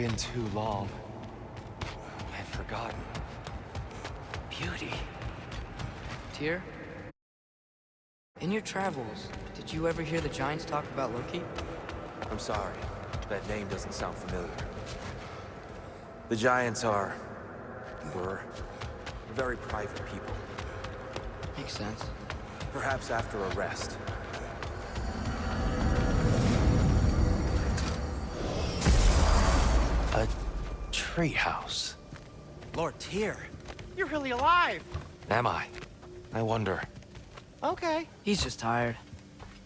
been too long. I'd forgotten. Beauty. Tyr? In your travels, did you ever hear the Giants talk about Loki? I'm sorry. That name doesn't sound familiar. The Giants were very private people. Makes sense. Perhaps after a rest. A treehouse. Lord Tyr, you're really alive! Am I? I wonder. Okay. He's just tired.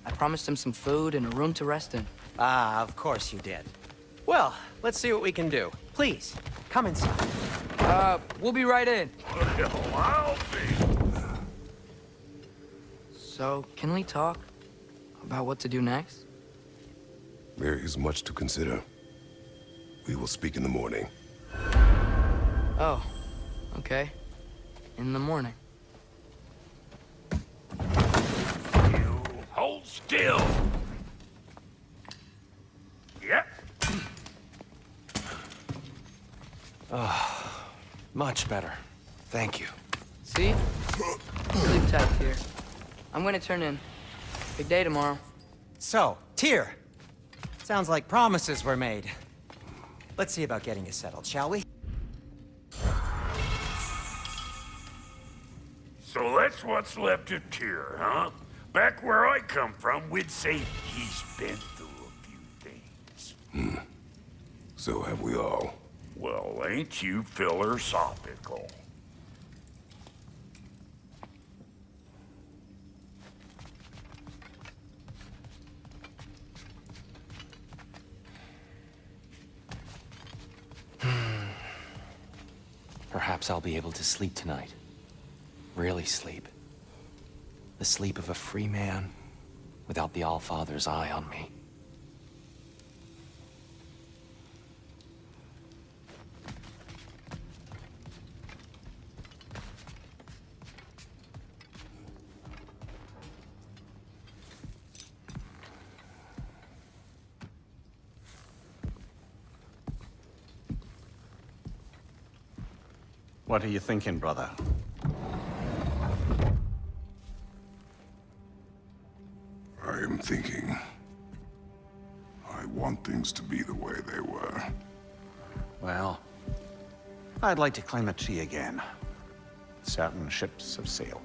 I promised him some food and a room to rest in. Ah, of course you did. Well, let's see what we can do. Please, come inside. We'll be right in. Well, I'll be. So, can we talk about what to do next? There is much to consider. We will speak in the morning. Oh, okay. In the morning. You hold still. Yep. Much better. Thank you. See? Sleep tight here. I'm gonna turn in. Big day tomorrow. So, Tyr, sounds like promises were made. Let's see about getting you settled, shall we? So that's what's left of Tyr, huh? Back where I come from, we'd say he's been through a few things. So have we all. Well, ain't you philosophical? Perhaps I'll be able to sleep tonight. Really sleep. The sleep of a free man without the Allfather's eye on me. What are you thinking, brother? I am thinking. I want things to be the way they were. Well, I'd like to climb a tree again. Certain ships have sailed.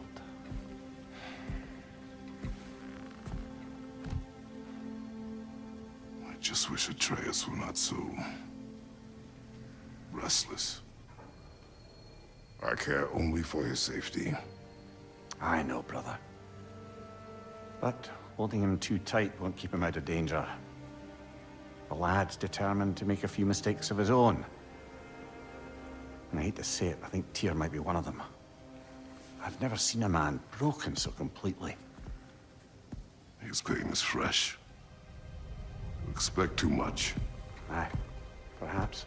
I just wish Atreus were not so restless. I care only for his safety. I know, brother. But holding him too tight won't keep him out of danger. The lad's determined to make a few mistakes of his own. And I hate to say it, I think Tyr might be one of them. I've never seen a man broken so completely. His pain is fresh. You expect too much. Aye, perhaps.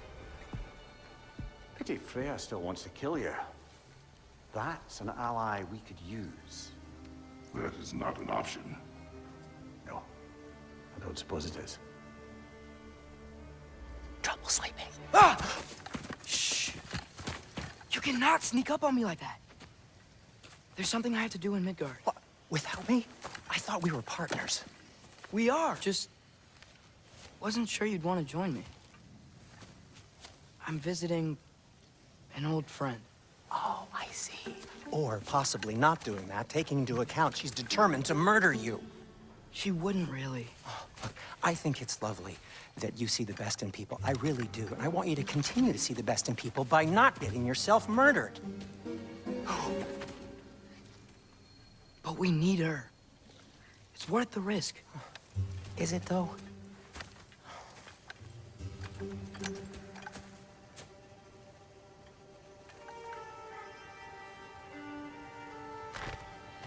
Pity Freya still wants to kill you. That's an ally we could use. That is not an option. No, I don't suppose it is. Trouble sleeping. Ah! Shh! You cannot sneak up on me like that. There's something I have to do in Midgard. What? Without me? I thought we were partners. We are. Just wasn't sure you'd want to join me. I'm visiting an old friend. Oh, I see. Or possibly not doing that, taking into account she's determined to murder you. She wouldn't really. Look, I think it's lovely that you see the best in people. I really do. And I want you to continue to see the best in people by not getting yourself murdered. But we need her. It's worth the risk. Is it, though?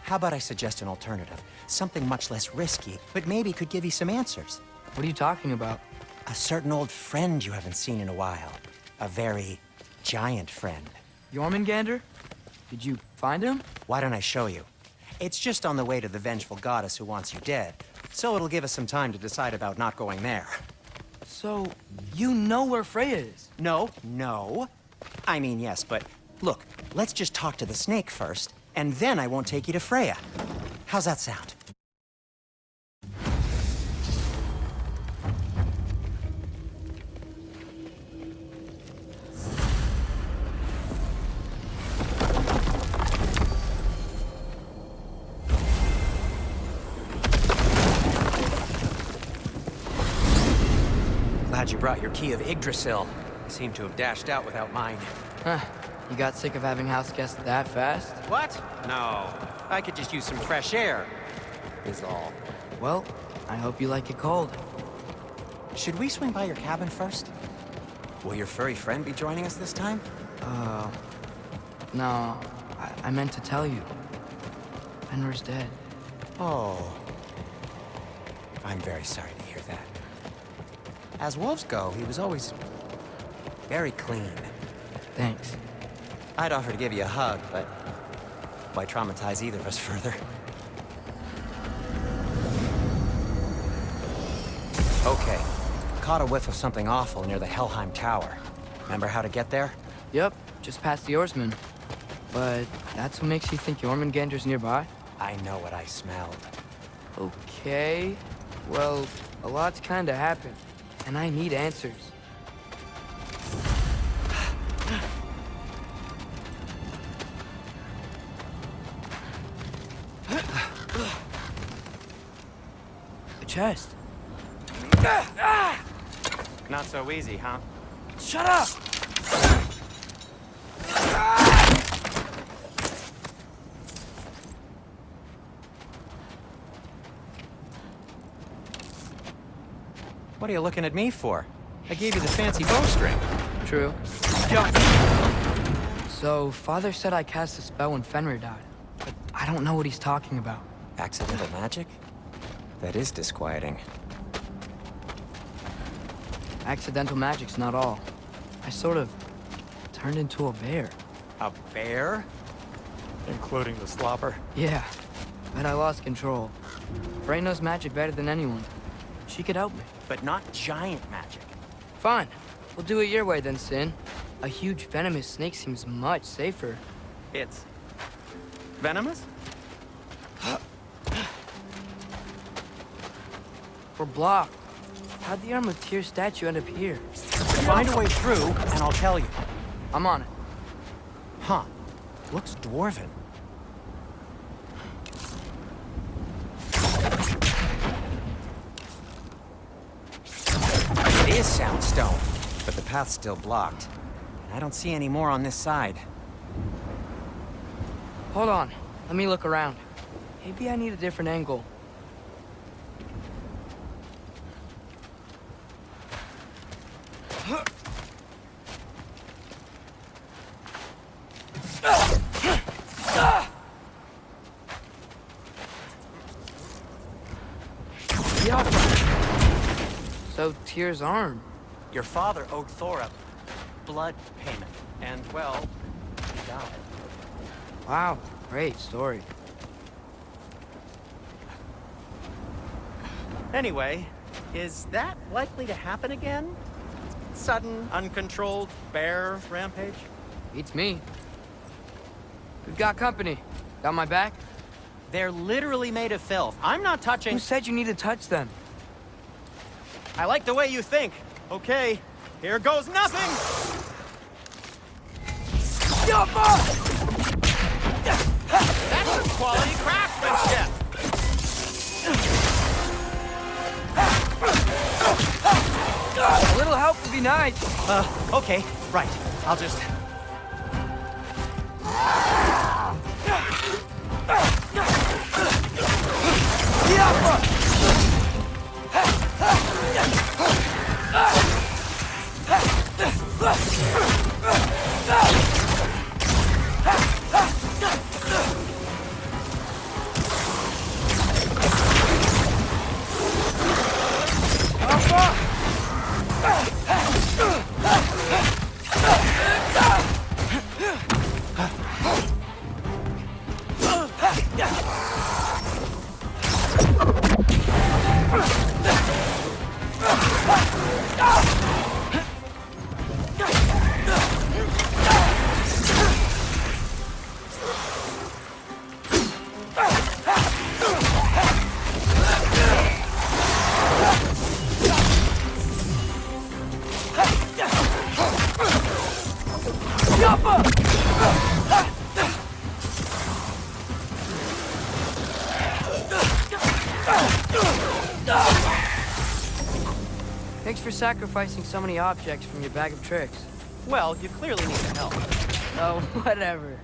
How about I suggest an alternative? Something much less risky, but maybe could give you some answers. What are you talking about? A certain old friend you haven't seen in a while. A very giant friend. Jormungandr? Did you find him? Why don't I show you? It's just on the way to the vengeful goddess who wants you dead, so it'll give us some time to decide about not going there. So, you know where Freya is? No, no. I mean, yes, but look, let's just talk to the snake first, and then I won't take you to Freya. How's that sound? Glad you brought your key of Yggdrasil. You seem to have dashed out without mine. Huh. You got sick of having house guests that fast? What? No. I could just use some fresh air, is all. Well, I hope you like it cold. Should we swing by your cabin first? Will your furry friend be joining us this time? No. I meant to tell you. Fenrir's dead. Oh. I'm very sorry to hear that. As wolves go, he was always very clean. Thanks. I'd offer to give you a hug, but why traumatize either of us further? Okay. Caught a whiff of something awful near the Helheim Tower. Remember how to get there? Yep, just past the oarsman. But that's what makes you think Jormungandr's nearby? I know what I smelled. Okay. Well, a lot's kinda happened, and I need answers. The chest. Not so easy, huh? Shut up! What are you looking at me for? I gave you the fancy bowstring. True. Jump! So, Father said I cast a spell when Fenrir died, but I don't know what he's talking about. Accidental magic? That is disquieting. Accidental magic's not all. I sort of turned into a bear. A bear? Including the slobber? Yeah, but I lost control. Frey knows magic better than anyone. She could help me. But not giant magic. Fine. We'll do it your way then, Sin. A huge venomous snake seems much safer. It's venomous? We're blocked. How'd the Arm of Tyr statue end up here? Find a way through, and I'll tell you. I'm on it. Huh. Looks dwarven. It is Soundstone, but the path's still blocked. And I don't see any more on this side. Hold on. Let me look around. Maybe I need a different angle. So, Tyr's arm. Your father owed Thor a blood payment. And, well, he died. Wow, great story. Anyway, is that likely to happen again? Sudden, uncontrolled bear rampage? Beats me. We've got company. Got my back? They're literally made of filth. I'm not touching... Who said you need to touch them? I like the way you think. Okay, here goes nothing! That's some quality craftsmanship! A little help would be nice. Okay, right. I'll just... Thanks for sacrificing so many objects from your bag of tricks. Well, you clearly need the help. Oh, whatever.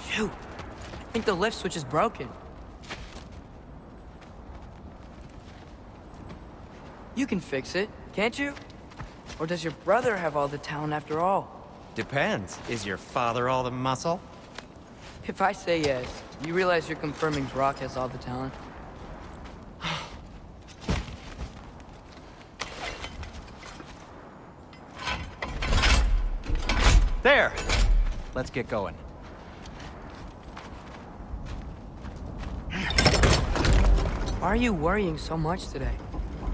Shoot. I think the lift switch is broken. You can fix it, can't you? Or does your brother have all the talent after all? Depends. Is your father all the muscle? If I say yes, you realize you're confirming Brock has all the talent? There! Let's get going. Why are you worrying so much today?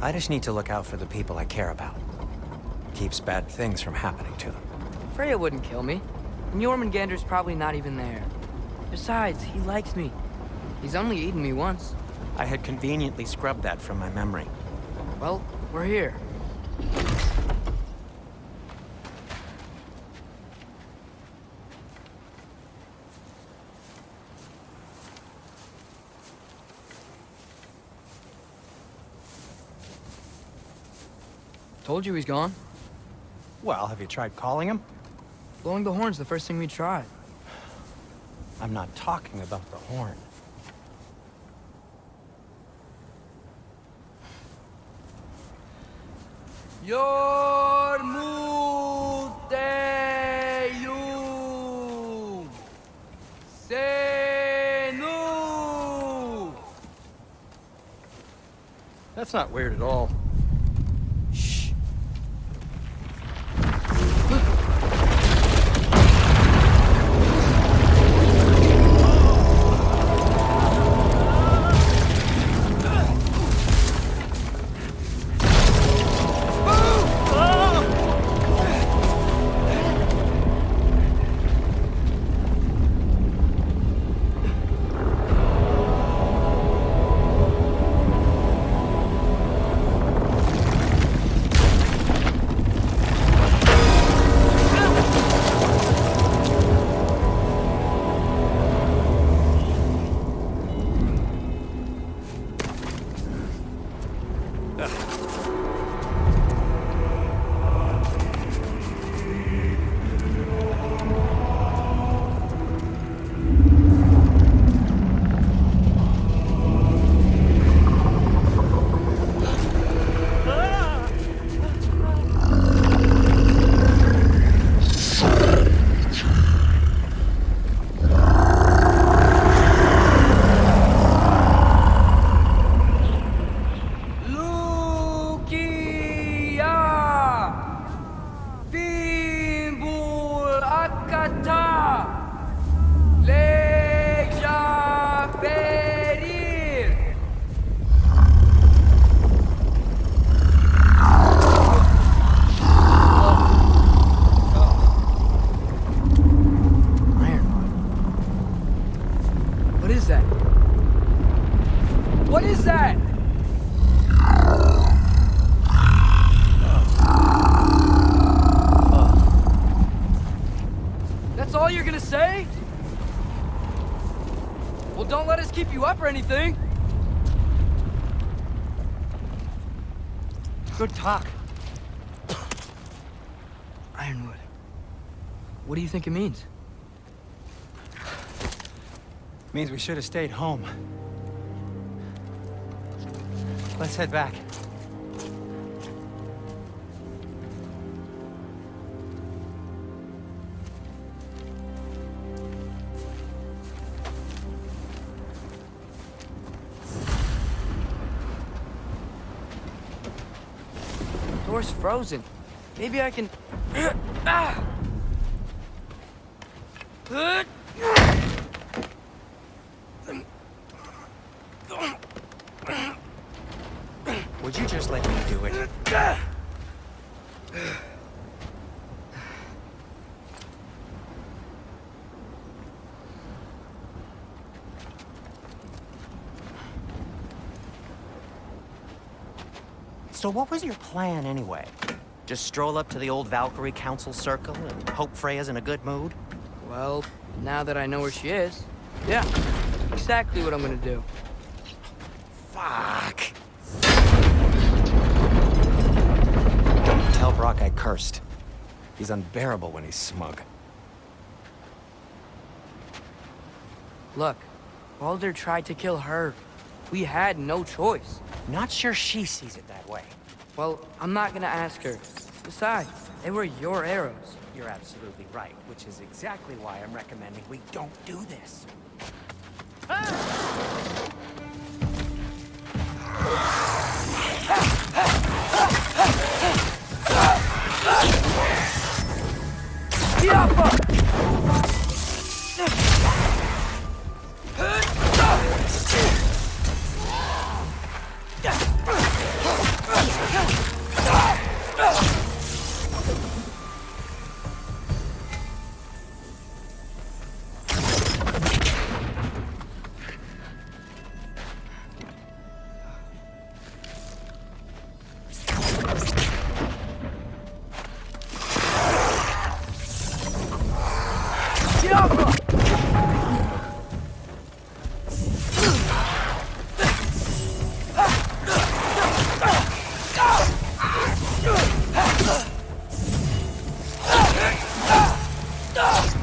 I just need to look out for the people I care about. Keeps bad things from happening to them. Freya wouldn't kill me. And Jormungandr's probably not even there. Besides, he likes me. He's only eaten me once. I had conveniently scrubbed that from my memory. Well, we're here. Told you he's gone. Well, have you tried calling him? Blowing the horn's the first thing we tried. I'm not talking about the horn. Yormuteyum Senu. That's not weird at all. Shh. What is that? That's all you're gonna say? Well, don't let us keep you up or anything. Good talk. Ironwood. What do you think it means? Means we should have stayed home. Let's head back. Door's frozen. Maybe I can... Ah! Would you just let me do it? So what was your plan anyway? Just stroll up to the old Valkyrie Council Circle and hope Freya's in a good mood? Well, now that I know where she is, yeah, exactly what I'm gonna do. Fuck. Tell Brock I cursed. He's unbearable when he's smug. Look, Baldur tried to kill her. We had no choice. Not sure she sees it that way. Well, I'm not gonna ask her. Besides, they were your arrows. You're absolutely right, which is exactly why I'm recommending we don't do this.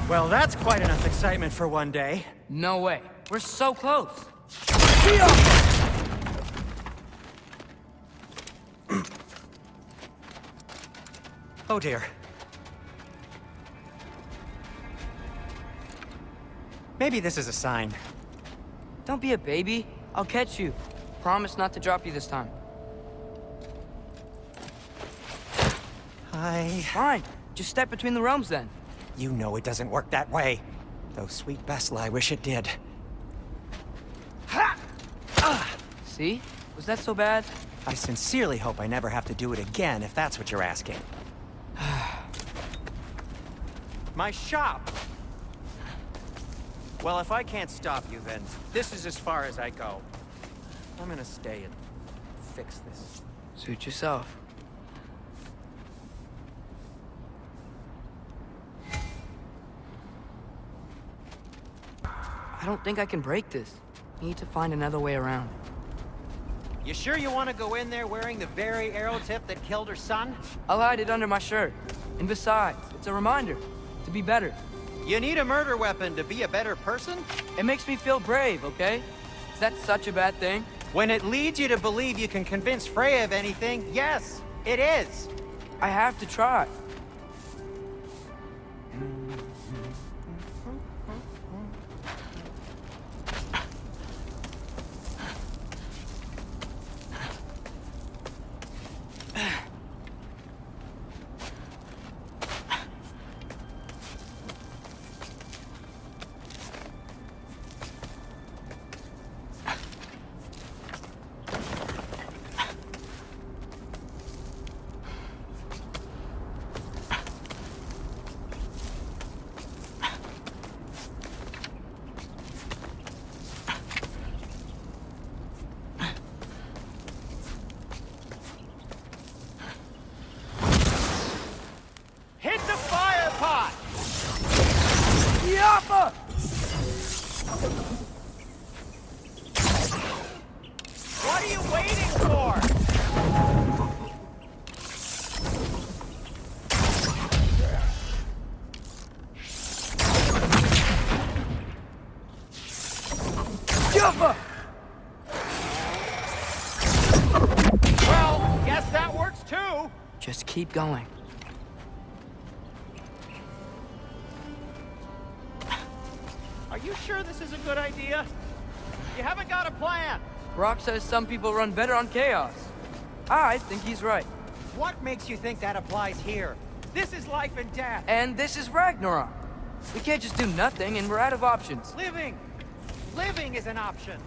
Well, that's quite enough excitement for one day. No way. We're so close. Oh dear. Maybe this is a sign. Don't be a baby. I'll catch you. Promise not to drop you this time. Fine. Just step between the realms then. You know it doesn't work that way. Though sweet Bessel, I wish it did. See? Was that so bad? I sincerely hope I never have to do it again, if that's what you're asking. My shop! Well, if I can't stop you, then this is as far as I go. I'm gonna stay and fix this. Suit yourself. I don't think I can break this. Need to find another way around. You sure you want to go in there wearing the very arrow tip that killed her son? I'll hide it under my shirt. And besides, it's a reminder to be better. You need a murder weapon to be a better person? It makes me feel brave, okay? Is that such a bad thing? When it leads you to believe you can convince Freya of anything, yes, it is. I have to try. Hit the fire pot! Yappa! What are you waiting for? Yappa! Well, guess that works too. Just keep going. Are you sure this is a good idea? You haven't got a plan. Brock says some people run better on chaos. I think he's right. What makes you think that applies here? This is life and death. And this is Ragnarok. We can't just do nothing, and we're out of options. Living! Living is an option.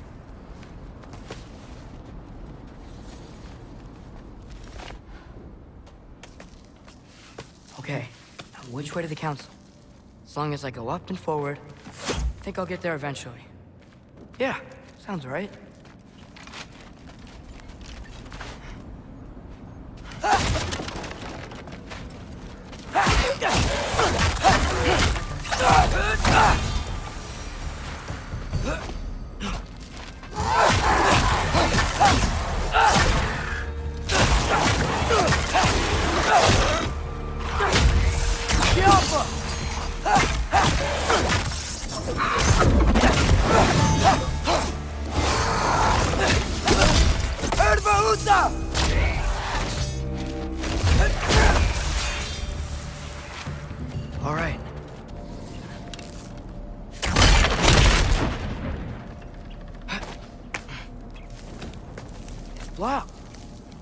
Okay, now which way to the council? As long as I go up and forward, I think I'll get there eventually. Yeah, sounds right.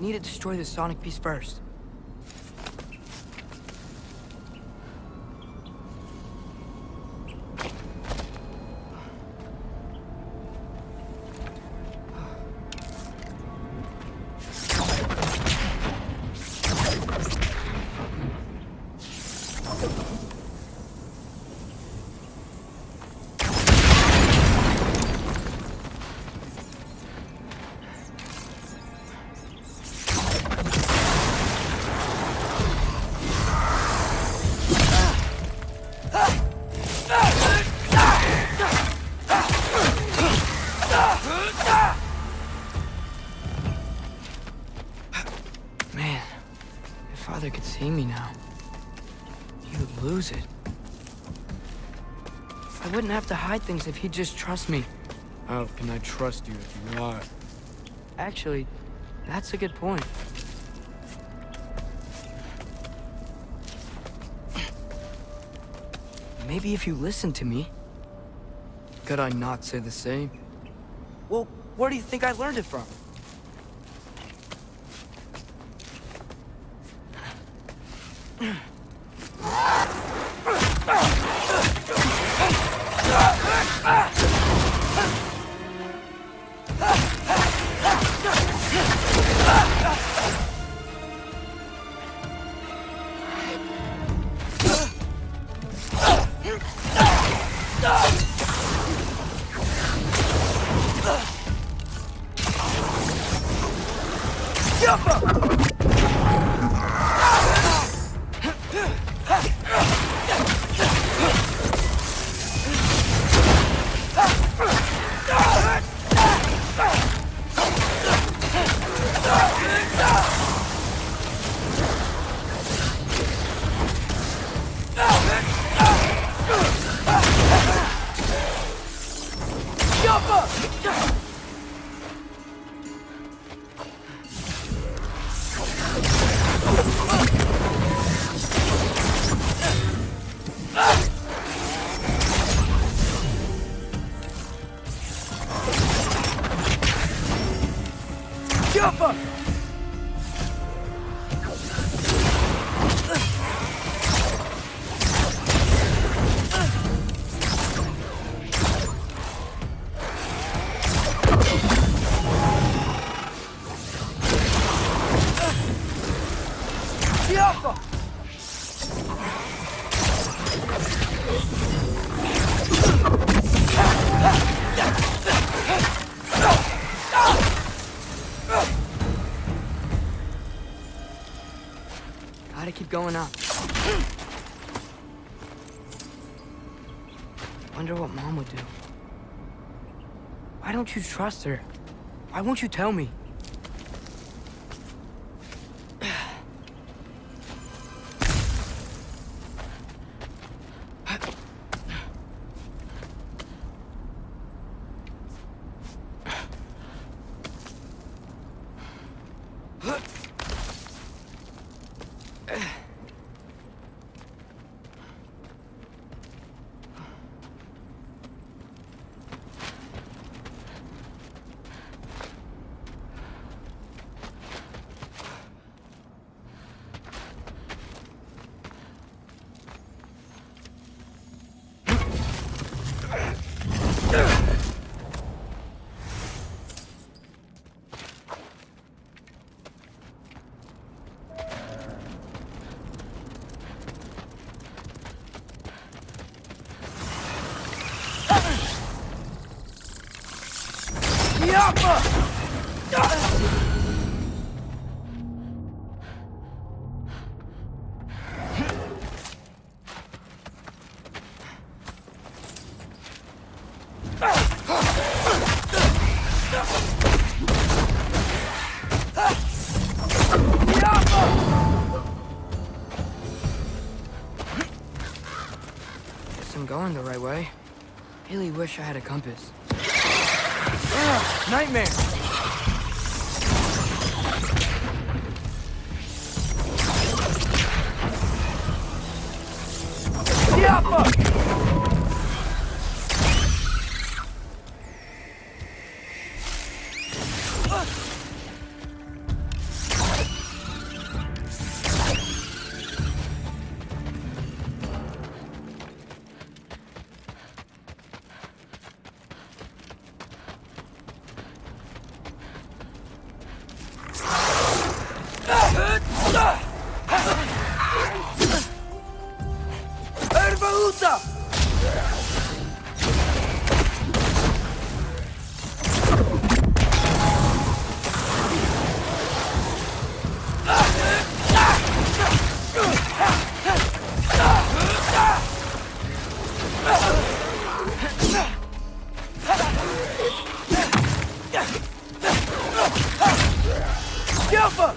need to destroy the Sonic piece first. Man, if Father could see me now, he would lose it. I wouldn't have to hide things if he'd just trust me. How can I trust you if you lie? Actually, that's a good point. Maybe if you listened to me. Could I not say the same? Well, where do you think I learned it from? Gotta keep going up. Wonder what Mom would do. Why don't you trust her? Why won't you tell me? Guess I'm going the right way. Really wish I had a compass. Ugh, nightmare! Uta! Jumper!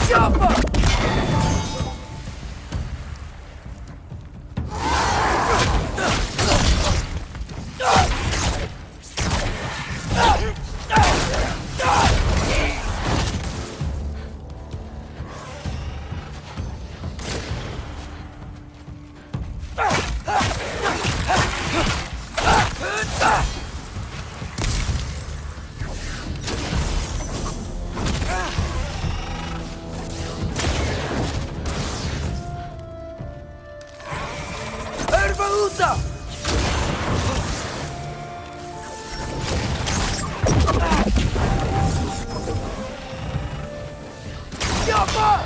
Jumper! Uta! Jumper!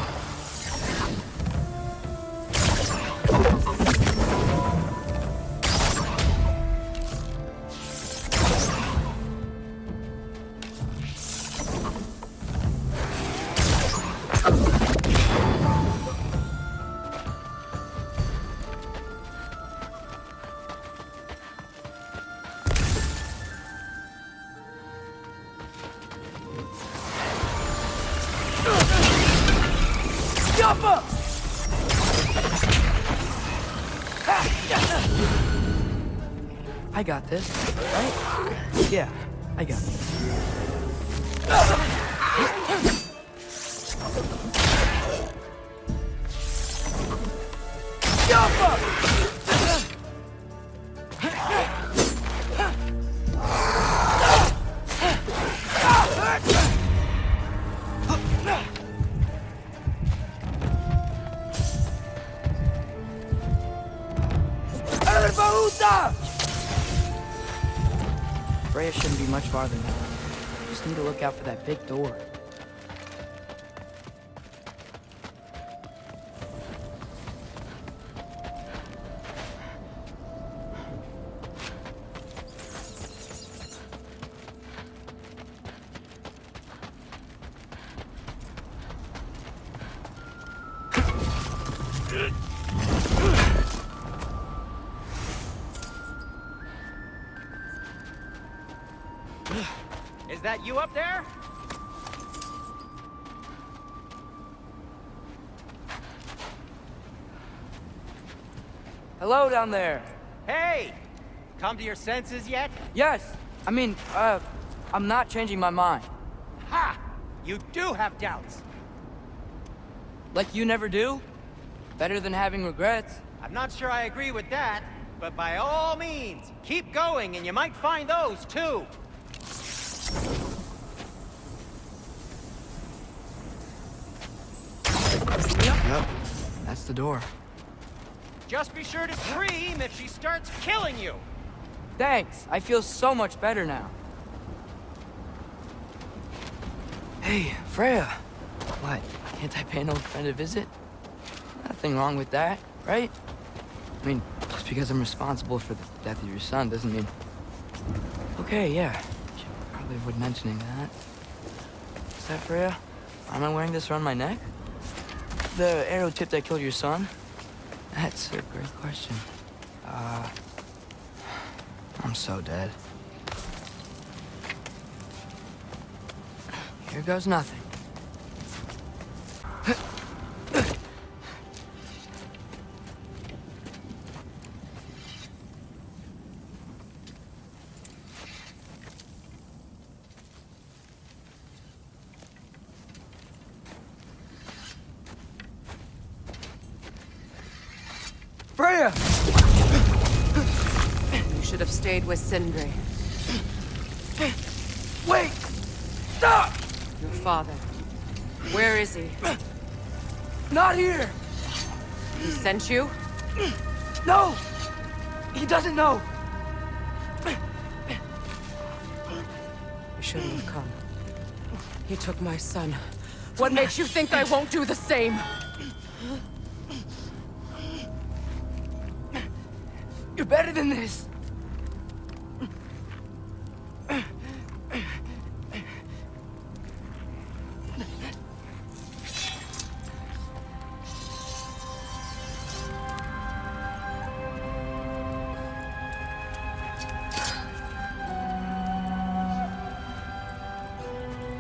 Jumper! I got this, right? Yeah, I got this. Jumper! Freya shouldn't be much farther now. Just need to look out for that big door. Is that you up there? Hello down there. Hey! Come to your senses yet? Yes, I mean, I'm not changing my mind. Ha! You do have doubts. Like you never do? Better than having regrets. I'm not sure I agree with that, but by all means, keep going and you might find those too. Yep, that's the door. Just be sure to scream if she starts killing you. Thanks, I feel so much better now. Hey, Freya. What, can't I pay an old friend a visit? Nothing wrong with that, right? I mean, just because I'm responsible for the death of your son doesn't mean... Okay, yeah. Should probably avoid mentioning that. Is that Freya? Why am I wearing this around my neck? The arrow tip that killed your son? That's a great question. I'm so dead. Here goes nothing. Freya! You should have stayed with Sindri. Wait! Stop! Your father. Where is he? Not here! He sent you? No! He doesn't know! You shouldn't have come. He took my son. What makes you think I won't do the same? You're better than this!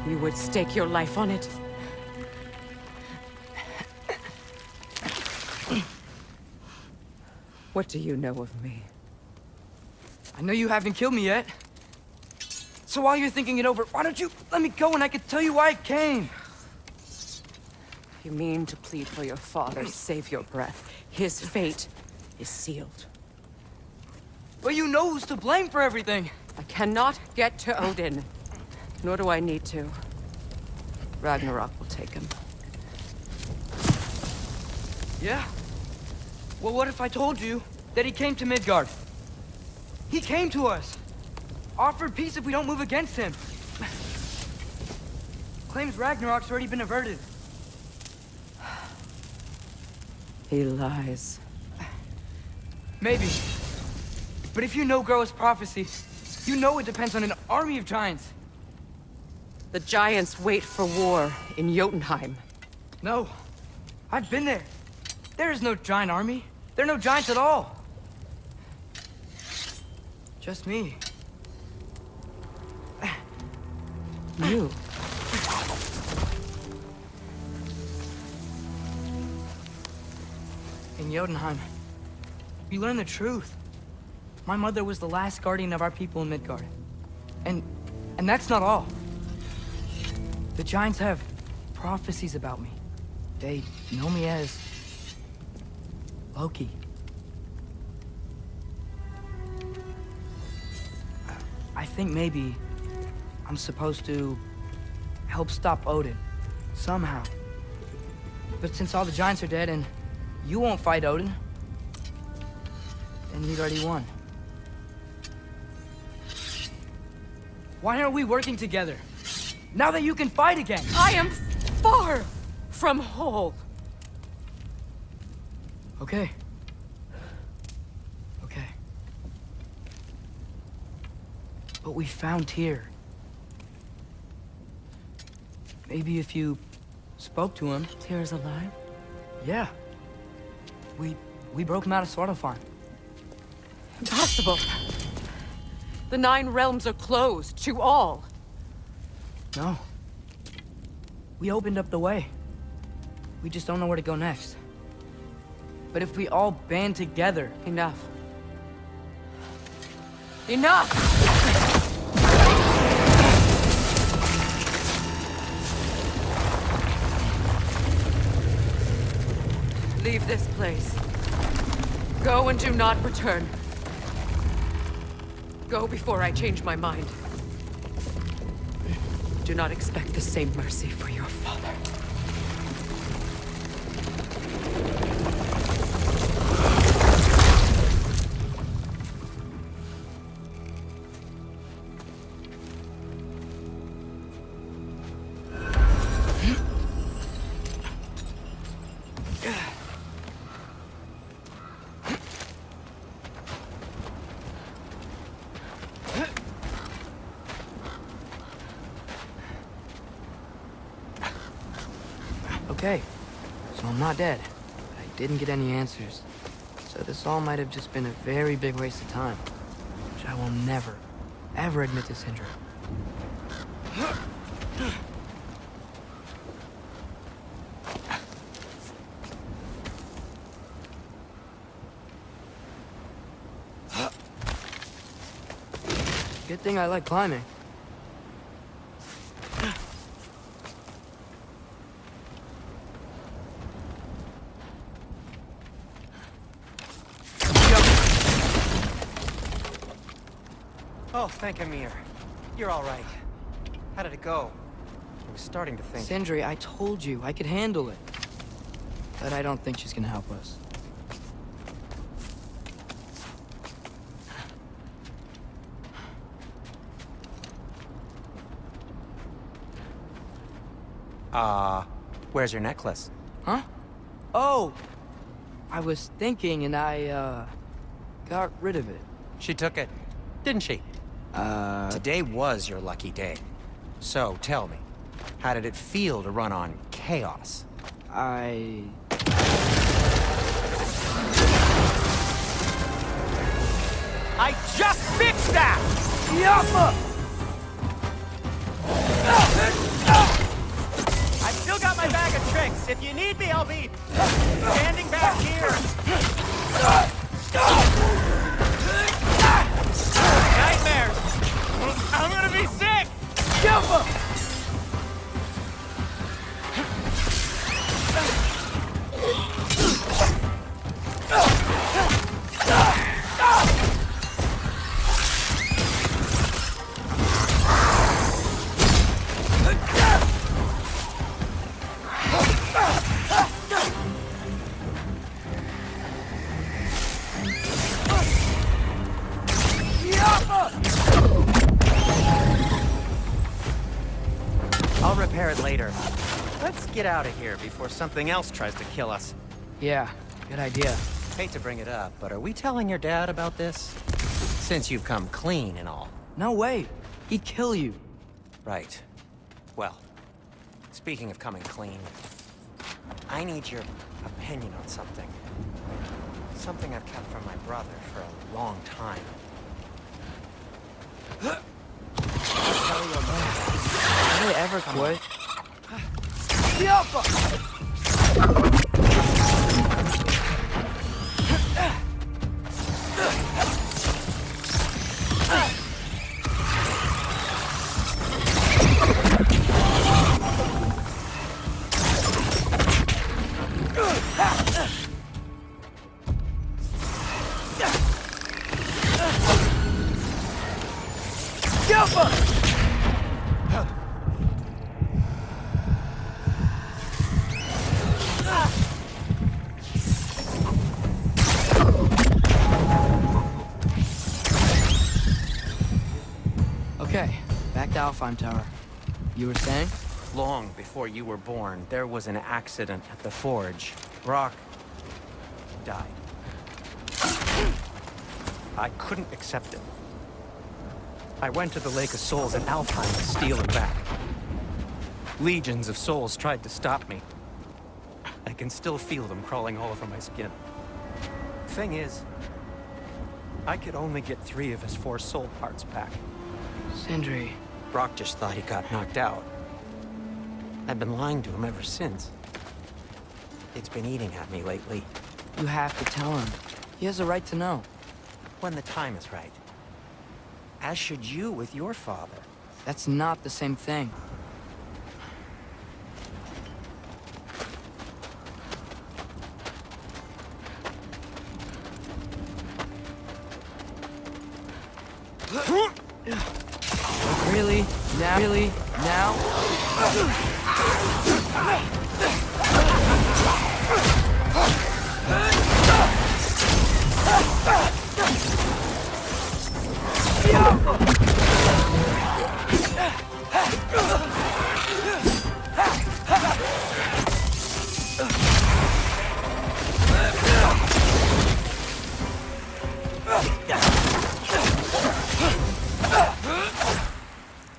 You would stake your life on it? What do you know of me? I know you haven't killed me yet. So while you're thinking it over, why don't you let me go and I can tell you why I came? You mean to plead for your father, save your breath. His fate is sealed. But you know who's to blame for everything. I cannot get to Odin. Nor do I need to. Ragnarok will take him. Yeah? Well, what if I told you that he came to Midgard? He came to us. Offered peace if we don't move against him. Claims Ragnarok's already been averted. He lies. Maybe. But if you know Groa's prophecy, you know it depends on an army of giants. The giants wait for war in Jotunheim. No. I've been there. There is no giant army. There are no giants at all. Just me. You. In Jotunheim, we learn the truth. My mother was the last guardian of our people in Midgard. And that's not all. The giants have prophecies about me. They know me as Loki. I think maybe I'm supposed to help stop Odin, somehow. But since all the giants are dead and you won't fight Odin, then you've already won. Why aren't we working together? Now that you can fight again! I am far from whole. Okay. Okay. But we found Tyr. Maybe if you spoke to him... Tyr's alive? Yeah. We broke him out of Svartalfheim. Impossible. The 9 realms are closed to all. No. We opened up the way. We just don't know where to go next. But if we all band together... Enough. Enough! Leave this place. Go and do not return. Go before I change my mind. Do not expect the same mercy for your father. Okay, so I'm not dead. I didn't get any answers. So this all might have just been a very big waste of time. Which I will never, ever admit to Sindri. Good thing I like climbing. Oh, thank Amir. You're all right. How did it go? I was starting to think... Sindri, I told you I could handle it. but I don't think she's gonna help us. Where's your necklace? Huh? Oh! I was thinking and I, got rid of it. She took it, didn't she? Today was your lucky day. So, tell me, how did it feel to run on chaos? I just fixed that! Yappa! I've still got my bag of tricks. If you need me, I'll be standing back here. Nightmares. I'm gonna be sick. Yappa! I'll repair it later. Let's get out of here before something else tries to kill us. Yeah, good idea. Hate to bring it up, but are we telling your dad about this? Since you've come clean and all. No way. He'd kill you. Right. Well, speaking of coming clean, I need your opinion on something. Something I've kept from my brother for a long time. Did they ever quit? Okay, back to Alfheim Tower. You were saying? Long before you were born, there was an accident at the forge. Brock died. I couldn't accept it. I went to the Lake of Souls in Alfheim to steal him back. Legions of souls tried to stop me. I can still feel them crawling all over my skin. Thing is, I could only get 3 of his 4 soul parts back. Sindri. Brock just thought he got knocked out. I've been lying to him ever since. It's been eating at me lately. You have to tell him. He has a right to know. When the time is right. As should you with your father. That's not the same thing. Really? Now? Really? Now?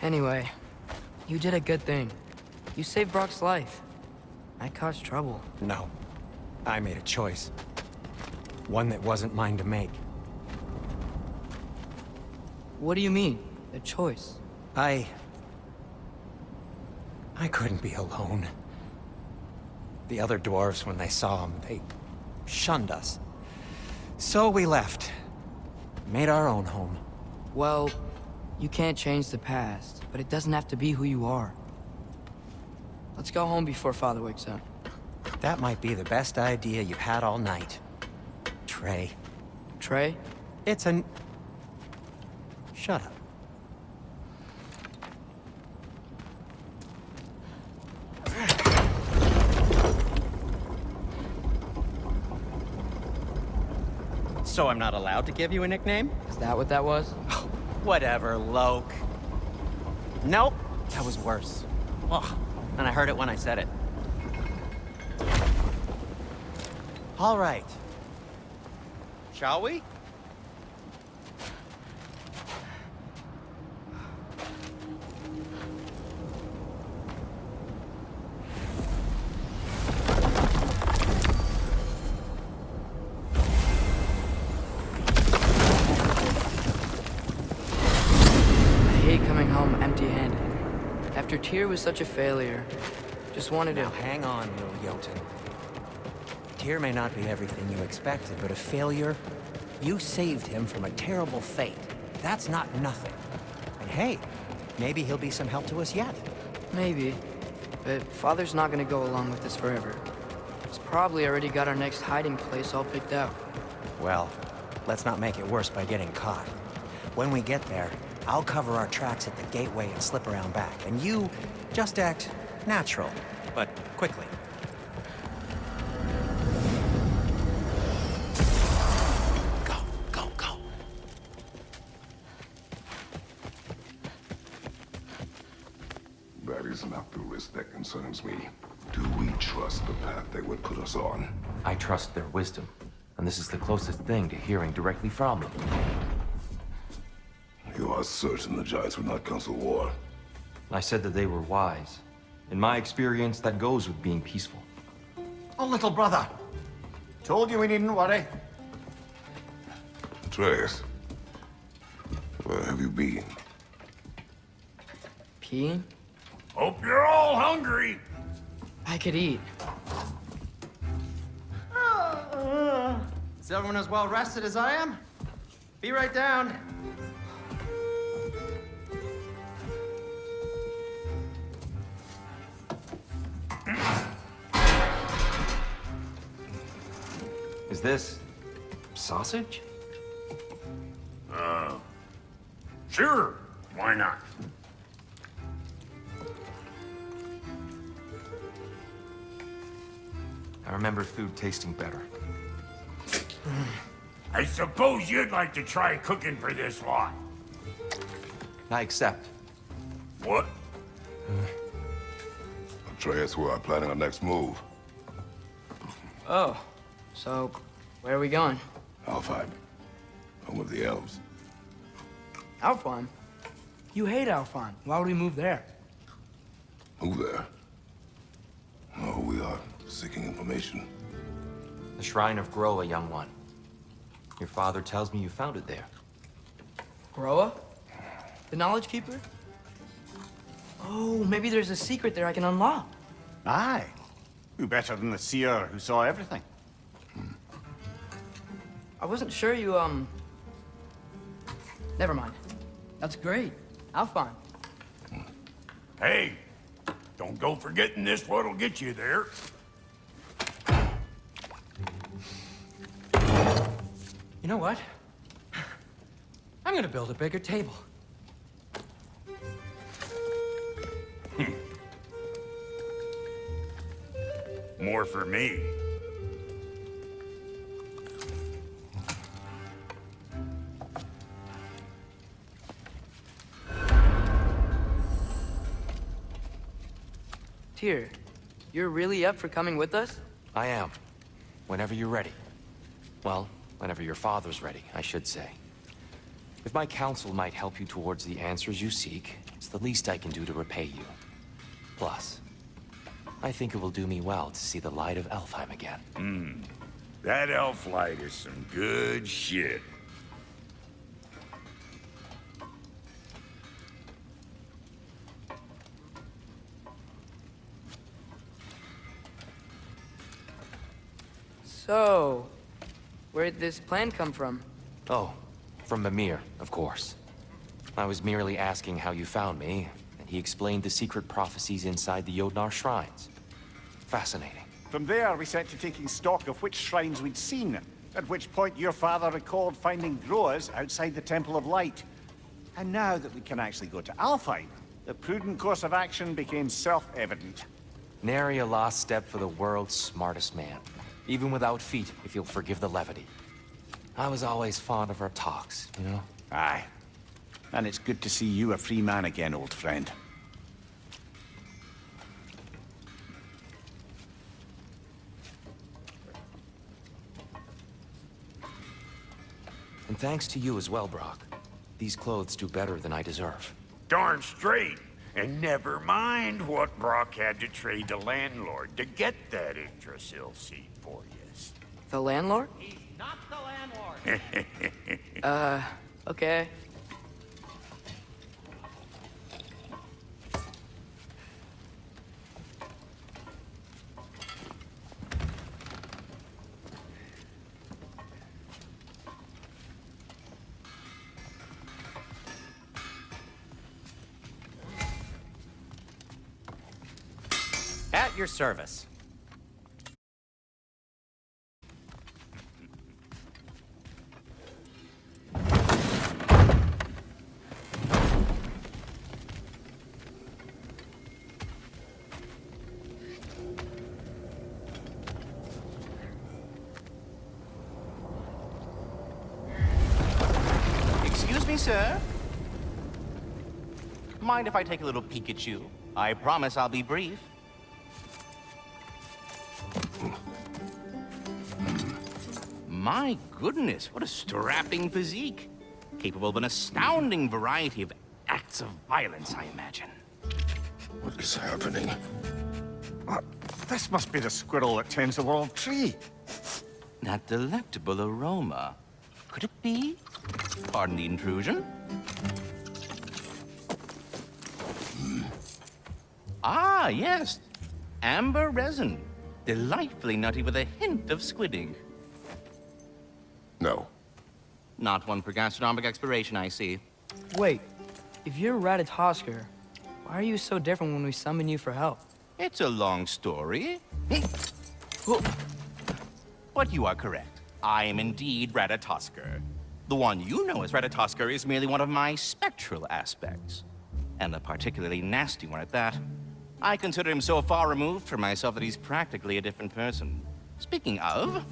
Anyway, you did a good thing. You saved Brock's life. I caused trouble. No. I made a choice. One that wasn't mine to make. What do you mean? A choice? I couldn't be alone. The other dwarves, when they saw him, they shunned us. So we left. Made our own home. Well, you can't change the past, but it doesn't have to be who you are. Let's go home before Father wakes up. That might be the best idea you've had all night. Trey. Trey? It's an... Shut up. So I'm not allowed to give you a nickname? Is that what that was? Whatever, Loke. Nope, that was worse. Ugh, and I heard it when I said it. All right. Shall we? Empty-handed. After Tyr was such a failure, just wanted to... Now hang on, little Jotun. Tyr may not be everything you expected, but a failure? You saved him from a terrible fate. That's not nothing. And hey, maybe he'll be some help to us yet. Maybe. But Father's not gonna go along with this forever. He's probably already got our next hiding place all picked out. Well, let's not make it worse by getting caught. When we get there, I'll cover our tracks at the gateway and slip around back. And you just act natural, but quickly. Go, go, go. That is not the risk that concerns me. Do we trust the path they would put us on? I trust their wisdom, and this is the closest thing to hearing directly from them. You are certain the Giants would not counsel war? I said that they were wise. In my experience, that goes with being peaceful. Oh, little brother. Told you we needn't worry. Atreus, where have you been? Peeing? Hope you're all hungry. I could eat. Is everyone as well rested as I am? Be right down. Is this... sausage? Sure, why not? I remember food tasting better. I suppose you'd like to try cooking for this lot. I accept. What? Atreus, we are planning our next move. Oh, so where are we going? Alfheim, home of the elves. Alfheim? You hate Alfheim. Why would we move there? Who there? Oh, we are seeking information. The Shrine of Groa, young one. Your father tells me you found it there. Groa? The Knowledge Keeper? Oh, maybe there's a secret there I can unlock. Aye. Who better than the seer who saw everything? I wasn't sure you, Never mind. That's great. Alfheim. Hey, don't go forgetting this what'll get you there. You know what? I'm gonna build a bigger table. More for me. Tyr, you're really up for coming with us? I am. Whenever you're ready. Well, whenever your father's ready, I should say. If my counsel might help you towards the answers you seek, it's the least I can do to repay you. Plus, I think it will do me well to see the light of Alfheim again. That elf light is some good shit. So, where'd this plan come from? Oh, from Mimir, of course. I was merely asking how you found me, and he explained the secret prophecies inside the Jotnar shrines. Fascinating. From there, we set to taking stock of which shrines we'd seen, at which point your father recalled finding Groas outside the Temple of Light. And now that we can actually go to Alfheim, the prudent course of action became self-evident. Nary a lost step for the world's smartest man. Even without feet, if you'll forgive the levity. I was always fond of our talks, you know? Aye. And it's good to see you a free man again, old friend. And thanks to you as well, Brock. These clothes do better than I deserve. Darn straight. And never mind what Brock had to trade the landlord to get that Yggdrasil seed for you. The landlord? He's not the landlord. Okay. At your service. Excuse me, sir. Mind if I take a little peek at you? I promise I'll be brief. My goodness, what a strapping physique. Capable of an astounding variety of acts of violence, I imagine. What is happening? This must be the squirrel that tends the world tree. That delectable aroma. Could it be? Pardon the intrusion. Ah, yes. Amber resin. Delightfully nutty with a hint of squidding. No. Not one for gastronomic exploration, I see. Wait, if you're Ratatosker, why are you so different when we summon you for help? It's a long story. But you are correct. I am indeed Ratatosker. The one you know as Ratatosker is merely one of my spectral aspects. And a particularly nasty one at that. I consider him so far removed from myself that he's practically a different person. Speaking of...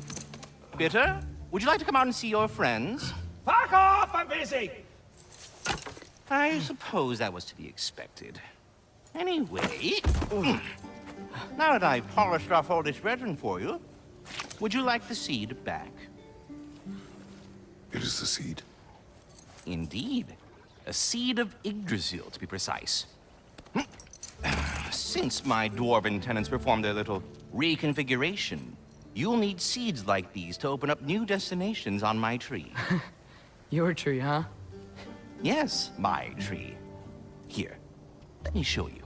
Bitter, would you like to come out and see your friends? Fuck off! I'm busy! I suppose that was to be expected. Anyway... Now that I've polished off all this resin for you, would you like the seed back? It is the seed. Indeed. A seed of Yggdrasil, to be precise. Since my dwarven tenants performed their little reconfiguration, you'll need seeds like these to open up new destinations on my tree. Your tree, huh? Yes, my tree. Here, let me show you.